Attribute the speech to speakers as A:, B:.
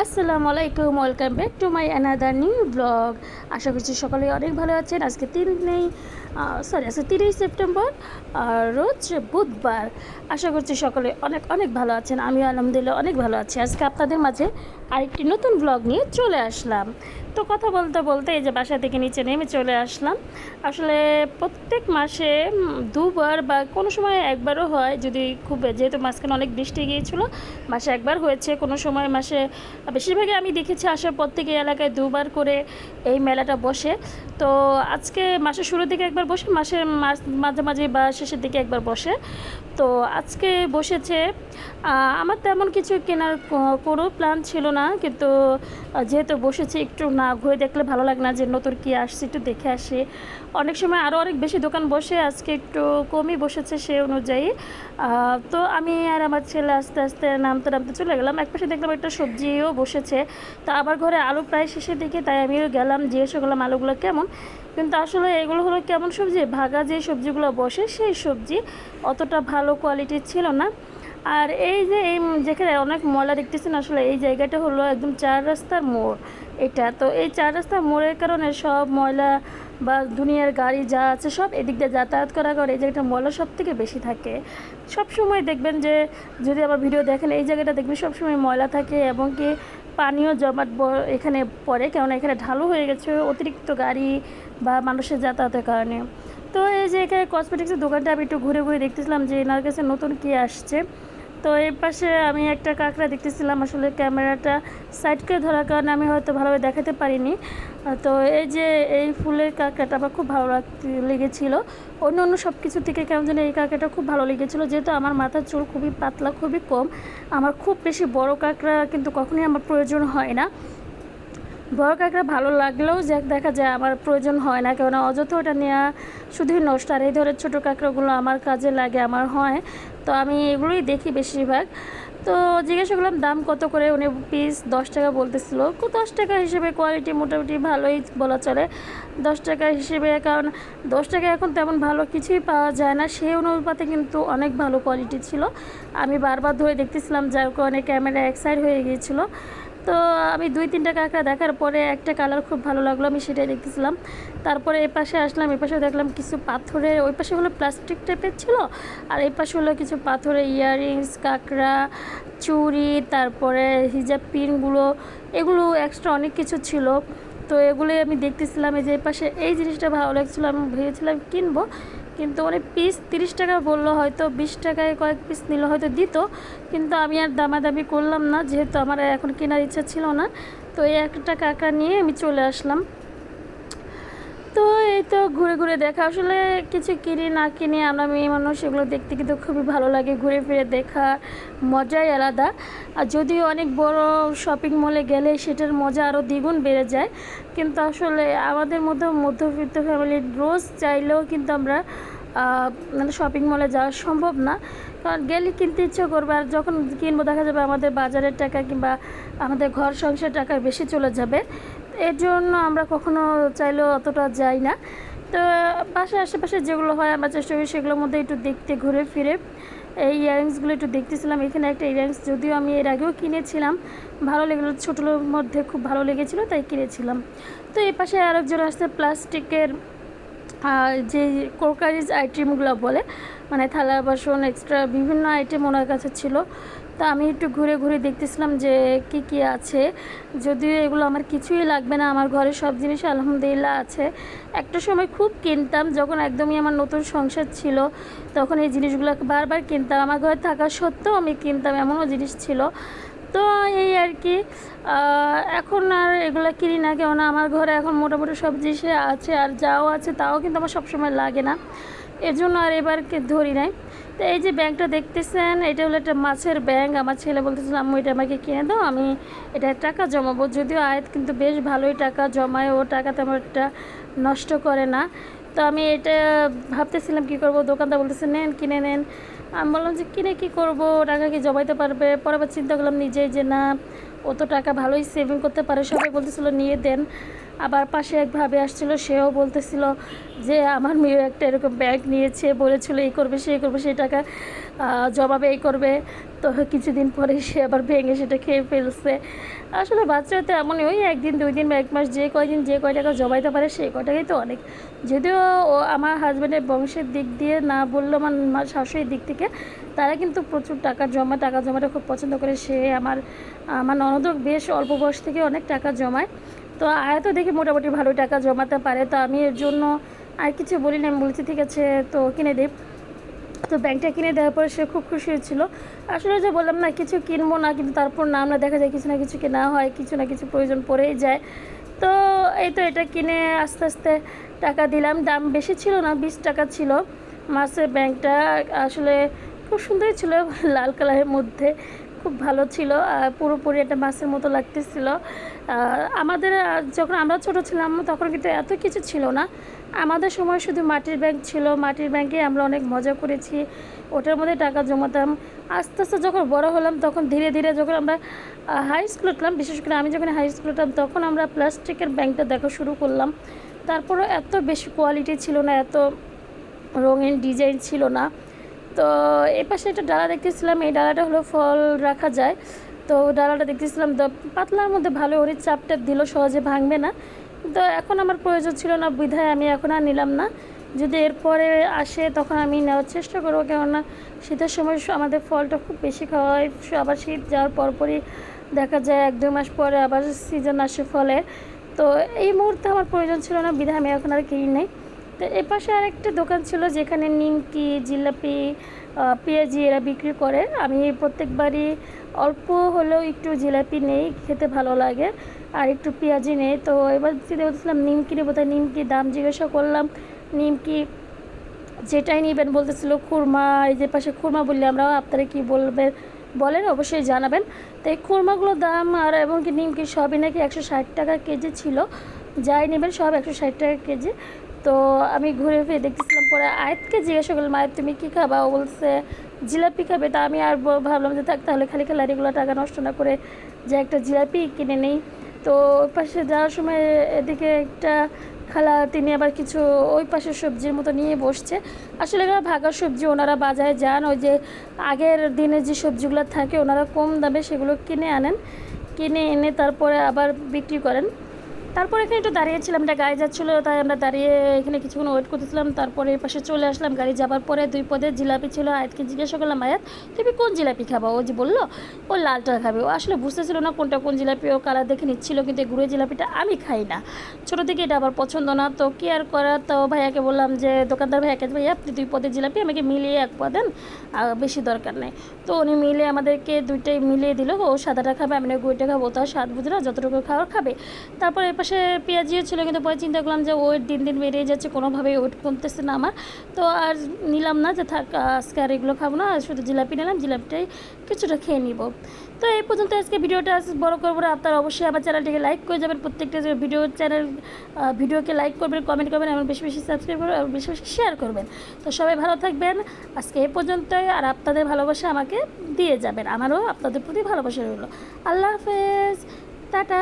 A: আসসালামু আলাইকুম, welcome back to my another new blog. আশা করছি সকলে অনেক ভালো আছেন। আজকে আজকে 3 সেপ্টেম্বর, রোজ বুধবার। আশা করছি সকলে অনেক অনেক ভালো আছেন। আমিও আলহামদুলিল্লাহ অনেক ভালো আছি। আজকে আপনাদের মাঝে আরেকটি নতুন ব্লগ নিয়ে চলে আসলাম। তো কথা বলতে বলতে এই যে বাসা থেকে নিচে নেমে চলে আসলাম। আসলে প্রত্যেক মাসে দুবার বা কোনো সময় একবারও হয়, যদি খুব যেহেতু মাঝখানে অনেক বৃষ্টি গিয়েছিলো, মাসে একবার হয়েছে, কোনো সময় মাসে বেশিরভাগই আমি দেখেছি আসার পর থেকে এলাকায় দুবার করে এই মেলাটা বসে। তো আজকে মাসের শুরুর দিকে একবার বসে, মাসের মাঝামাঝি বা শেষের দিকে একবার বসে। তো আজকে বসেছে। আমার তেমন কিছু কেনার কোনো প্ল্যান ছিল না, কিন্তু যেহেতু বসেছে একটু না ঘুরে দেখলে ভালো লাগে না যে নতুন কী আসছে একটু দেখে আসি। অনেক সময় আরও অনেক বেশি দোকান বসে, আজকে একটু কমই বসেছে সে অনুযায়ী। তো আমি আর আমার ছেলে আস্তে আস্তে নামতে নামতে চলে গেলাম। একপাশে দেখলাম একটা সবজিও বসেছে। তো আবার ঘরে আলু প্রায় শেষের দিকে, তাই আমিও গেলাম, জিজ্ঞেস করলাম আলুগুলো কেমন। কিন্তু আসলে এগুলো হলো কেমন সবজি, ভাগা যে সবজিগুলো বসে সেই সবজি অতটা ভালো কোয়ালিটির ছিল না। আর এই যে যেখানে অনেক ময়লা দেখতেছেন, আসলে এই জায়গাটা হলো একদম 4 রাস্তার মোড় এটা। তো এই 4 রাস্তার মোড়ের কারণে সব ময়লা বা দুনিয়ার গাড়ি যা আছে সব এদিক দিয়ে যাতায়াত করার কারণে এই জায়গাটা ময়লা সব থেকে বেশি থাকে। সব সময় দেখবেন যে, যদি আবার ভিডিও দেখেন, এই জায়গাটা দেখবেন সবসময় ময়লা থাকে এবং কি পানীয় জমাট এখানে পড়ে, কারণ এখানে ঢালু হয়ে গেছে অতিরিক্ত গাড়ি বা মানুষের যাতায়াতের কারণে। তো এই যে এখানে কসমেটিক্সের দোকানটা আমি একটু ঘুরে ঘুরে দেখতেছিলাম যে এনার কাছে নতুন কী আসছে। তো এর পাশে আমি একটা কাঁকড়া দেখতেছিলাম, আসলে ক্যামেরাটা সাইড করে ধরার কারণে আমি হয়তো ভালোভাবে দেখাতে পারিনি। তো এই যে এই ফুলের কাঁকড়াটা আমার খুব ভালো লেগেছিলো। অন্য অন্য সব কিছু থেকে কেমন যেন এই কাঁকড়াটা খুব ভালো লেগেছিলো, যেহেতু আমার মাথার চুল খুবই পাতলা, খুবই কম। আমার খুব বেশি বড় কাঁকড়া কিন্তু কখনোই আমার প্রয়োজন হয় না। বড় কাঁকড়া ভালো লাগলেও দেখা যায় আমার প্রয়োজন হয় না, কেননা অযথা ওটা নেওয়া শুধুই নষ্ট। আর এই ধরনের ছোটো কাঁকড়াগুলো আমার কাজে লাগে, আমার হয়। তো আমি এগুলোই দেখি বেশিরভাগ। তো জিজ্ঞাসা করলাম দাম কত করে, উনি পিস 10 টাকা বলতেছিল। 10 টাকা হিসেবে কোয়ালিটি মোটামুটি ভালোই বলা চলে। 10 টাকা হিসেবে, কারণ 10 টাকা এখন তেমন ভালো কিছুই পাওয়া যায় না, সেই অনুপাতে কিন্তু অনেক ভালো কোয়ালিটি ছিল। আমি বারবার ধরে দেখতেছিলাম, যার কারণে ক্যামেরা এক সাইড হয়ে গিয়েছিলো। তো আমি 2-3টা কাঁকড়া দেখার পরে একটা কালার খুব ভালো লাগলো, আমি সেটাই দেখতেছিলাম। তারপরে এ পাশে আসলাম, এ পাশে দেখলাম কিছু পাথরের, ওই পাশে হলো প্লাস্টিক টাইপের ছিল, আর এই পাশে হলো কিছু পাথরের ইয়াররিংস, কাঁকড়া, চুড়ি, তারপরে হিজাব পিনগুলো, এগুলো এক্সট্রা অনেক কিছু ছিল। তো এগুলোই আমি দেখতেছিলাম। এই যে এই পাশে এই জিনিসটা ভালো লাগছিলো, আমি ভেবেছিলাম কিনবো, কিন্তু অনেক পিস 30 টাকা বললো, হয়তো 20 টাকায় কয়েক পিস নিলে হয়তো দিত, কিন্তু আমি আর দামাদামি করলাম না, যেহেতু আমার এখন কেনার ইচ্ছা ছিল না। তো এই একটা কাঁকড়া নিয়ে আমি চলে আসলাম। তো এই তো ঘুরে ঘুরে দেখা, আসলে কিছু কিনি না কিনি আমরা মেয়ে মানুষ, এগুলো দেখতে কিন্তু খুবই ভালো লাগে, ঘুরে ফিরে দেখা মজাই আলাদা। আর যদিও অনেক বড় শপিং মলে গেলে সেটার মজা আরও দ্বিগুণ বেড়ে যায়, কিন্তু আসলে আমাদের মধ্যে মধ্যবিত্ত ফ্যামিলির রোজ চাইলেও কিন্তু আমরা মানে শপিং মলে যাওয়া সম্ভব না, কারণ গেলে কিনতে ইচ্ছে করবে, আর যখন কিনবো দেখা যাবে আমাদের বাজারের টাকা কিংবা আমাদের ঘর সংসার টাকা বেশি চলে যাবে। এর জন্য আমরা কখনো চাইলেও অতটা যাই না। তো বাসার আশেপাশে যেগুলো হয় আমরা চেষ্টা করি সেগুলোর মধ্যে একটু দেখতে, ঘুরে ফিরে। এই ইয়াররিংসগুলো একটু দেখতেছিলাম, এখানে একটা ইয়াররিংস যদিও আমি এর আগেও কিনেছিলাম, ভালো লেগেলো, ছোটোর মধ্যে খুব ভালো লেগেছিলো তাই কিনেছিলাম। তো এই পাশে আরেকজন আসছে প্লাস্টিকের যে ক্রোকারিজ আইটেমগুলো বলে, মানে থালা বাসন এক্সট্রা বিভিন্ন আইটেম ওনার কাছে ছিল। তো আমি একটু ঘুরে ঘুরে দেখতেছিলাম যে কি কি আছে, যদিও এগুলো আমার কিছুই লাগবে না, আমার ঘরে সব জিনিস আলহামদুলিল্লাহ আছে। একটা সময় খুব কিনতাম, যখন একদমই আমার নতুন সংসার ছিল তখন এই জিনিসগুলো বারবার কিনতাম, আমার ঘরে থাকা সত্ত্বেও আমি কিনতাম, এমনও জিনিস ছিল। তো এই আর কি, এখন আর এগুলো কিনি না, কেননা আমার ঘরে এখন মোটামুটি সব জিনিসে আছে, আর যাও আছে তাও কিন্তু আমার সবসময় লাগে না, এর জন্য আর এবারকে ধরি নাই। তো এই যে ব্যাংকটা দেখতেছেন, এটা হলো একটা মাছের ব্যাংক। আমার ছেলে বলতেছিল আম্মু এটা আমাকে কিনে দাও, আমি এটা টাকা জমাবো। যদিও আয়াত কিন্তু বেশ ভালোই টাকা জমায়, ও টাকা তেমন একটা নষ্ট করে না। তো আমি এটা ভাবতেছিলাম কী করবো, দোকানদার বলতেছে নেন কিনে নেন। আমি বললাম যে কিনে কী করবো, টাকা কি জমাইতে পারবে। পরে আবার চিন্তা করলাম নিজেই যে না, ও তো টাকা ভালোই সেভিং করতে পারে, সবাই বলতেছিল নিয়ে দেন। আবার পাশে এক ভাবে আসছিল, সেও বলতেছিল যে আমার মেয়েও একটা এরকম ব্যাগ নিয়েছে, বলেছিল এই করবে সেই করবে, সেই টাকা জমাবে এই করবে। তো কিছুদিন পরে সে আবার ভেঙে সেটা খেয়ে ফেলছে। আসলে বাচ্চারা তো এমনই, ওই একদিন 2 দিন বা 1 মাস যে কয়দিন যে কয় টাকা জমাইতে পারে সেই কয় টাকাই তো অনেক। যদিও ও আমার হাজব্যান্ডের বংশের দিক দিয়ে না বললেও আমার শাশুড়ির দিক থেকে তারা কিন্তু প্রচুর টাকা জমাটা খুব পছন্দ করে। সে আমার ননদও বেশ অল্প বয়স থেকে অনেক টাকা জমায়। তো আয়াতও দেখি মোটামুটি ভালো টাকা জমাতে পারে। তো আমি এর জন্য আর কিছু বলি না, আমি বলেছি ঠিক আছে তো কিনে দেব। তো ব্যাগটা কিনে দেওয়ার পরে সে খুব খুশি হয়েছিল। আসলে যে বললাম না কিছু কিনবো না, কিন্তু তারপর না আমরা দেখা যায় কিছু না কিছু কেনা হয়, কিছু না কিছু প্রয়োজন পড়েই যায়। তো এই তো এটা কিনে আস্তে আস্তে টাকা দিলাম। দাম বেশি ছিল না, 20 টাকা ছিল। মাছের ব্যাগটা আসলে খুব সুন্দর ছিল, লাল কালারের মধ্যে খুব ভালো ছিল। পুরোপুরি একটা মাছের মতো লাগতেছিল। আমাদের যখন আমরা ছোটো ছিলাম তখন কিন্তু এত কিছু ছিল না। আমাদের সময় শুধু মাটির ব্যাংক ছিল, মাটির ব্যাংকে আমরা অনেক মজা করেছি, ওটার মধ্যে টাকা জমাতাম। আস্তে আস্তে যখন বড় হলাম তখন ধীরে ধীরে যখন আমরা হাই স্কুল উঠলাম, বিশেষ করে আমি যখন হাই স্কুল উঠলাম তখন আমরা প্লাস্টিকের ব্যাংকটা দেখা শুরু করলাম। তারপরে এত বেশি কোয়ালিটি ছিল না, এত রঙিন ডিজাইন ছিল না। তো এ পাশে একটা ডালা দেখতেছিলাম, এই ডালাটা হলো ফল রাখা যায়। তো ডালাটা দেখতেছিলাম তো পাতলার মধ্যে ভালো, ওর চাপটা দিল সহজে ভাঙবে না। তো এখন আমার প্রয়োজন ছিল না বিধায় আমি এখন আর নিলাম না। যদি এরপরে আসে তখন আমি নেওয়ার চেষ্টা করবো, কেননা শীতের সময় আমাদের ফলটা খুব বেশি খাওয়া হয়। আবার শীত যাওয়ার পরপরই দেখা যায় 1-2 মাস পরে আবার সিজন আসে ফলে। তো এই মুহূর্তে আমার প্রয়োজন ছিল না বিধায় আমি এখন আর কিনি নেই। তো এ পাশে আরেকটা দোকান ছিল যেখানে নিমকি, জিলাপি, পেঁয়াজি এরা বিক্রি করে। আমি প্রত্যেকবারই অল্প হলেও একটু জিলাপি নেই, খেতে ভালো লাগে, আর একটু পেঁয়াজি নেই। তো এবার চিন্তা করতেছিলাম নিমকি নেবো, তাই নিমকি দাম জিজ্ঞাসা করলাম। নিমকি যেটাই নেবেন বলতেছিল খুরমা, এই যে পাশে খুরমা বললে আমরা, আপনারা কী বলেন অবশ্যই জানাবেন। তো এই খুরমাগুলোর দাম আর এমনকি নিমকি সবই নাকি 160 টাকা কেজি ছিল। যাই নেবেন সব 160 টাকা কেজি। তো আমি ঘুরে ফিরে দেখতেছিলাম, পরে আয়াতকে জিজ্ঞাসা করলাম আয়াত তুমি কী খাবা, ও বলছে জিলাপি খাবে। তা আমি আর ভাবলাম যে থাক তাহলে খালি এগুলো টাকা নষ্ট না করে যে একটা জিলাপি কিনে নেই। তো ওই পাশে যাওয়ার সময় এদিকে একটা খালা, তিনি আবার কিছু ওই পাশের সবজির মতো নিয়ে বসছে। আসলে এগুলো ভাগা সবজি, ওনারা বাজারে যান, ওই যে আগের দিনে যে সবজিগুলো থাকে ওনারা কম দামে সেগুলো কিনে আনেন, কিনে এনে তারপরে আবার বিক্রি করেন। তারপর এখানে একটু দাঁড়িয়েছিলাম, একটা গাড়ি যাচ্ছিলো, তাই আমরা দাঁড়িয়ে এখানে কিছুক্ষণ ওয়েট করতেছিলাম। তারপরে এই পাশে চলে আসলাম। গাড়ি যাবার পরে 2 পদের জিলাপি ছিল। আয়াতকে জিজ্ঞাসা করলাম আয়াত তুমি কোন জিলাপি খাবা, ও যে বললো ও লালটা খাবে। ও আসলে বুঝতেছিল না কোনটা কোন জিলাপি, ও কালার দেখে নিচ্ছিল, কিন্তু গুঁড়ো জিলাপিটা আমি খাই না, ছোটো থেকে এটা আবার পছন্দ না। তো কি আর করা, তো ভাইয়াকে বললাম যে দোকানদার ভাইয়াকে, ভাইয়া আপনি 2 পদের জিলাপি আমাকে মিলিয়ে 1 পদ দেন, বেশি দরকার নেই। তো উনি মিলিয়ে আমাদেরকে 2টাই মিলিয়ে দিল। ও সাদাটা খাবে, আমি গুঁড়োটা খাবো, তার স্বাদ বুঝে না, যতটুকু খাওয়ার খাবে। তারপর এর পাশে পেঁয়াজিও ছিল, কিন্তু পরে চিন্তা করলাম যে ওয়েট দিন দিন বেড়ে যাচ্ছে, কোনোভাবেই ওয়েট কমতেছে না আমার। তো আর নিলাম না, যে থাক আজকে আর এগুলো খাবো না, শুধু জিলাপি নিলাম, জিলাপিটাই কিছুটা খেয়ে নিব। তো এই পর্যন্ত আজকে ভিডিওটা বড় করবো না। আপনারা অবশ্যই আমার চ্যানেলটিকে লাইক করে যাবেন, প্রত্যেকটা ভিডিওকে লাইক করবেন, কমেন্ট করবেন, এবং বেশি বেশি সাবস্ক্রাইব করবেন, এবং বেশি বেশি শেয়ার করবেন। তো সবাই ভালো থাকবেন আজকে এই পর্যন্তই। আর আপনাদের ভালোবাসা আমাকে দিয়ে যাবেন, আমারও আপনাদের প্রতি ভালোবাসা রইল। আল্লাহ হাফেজ, টাটা।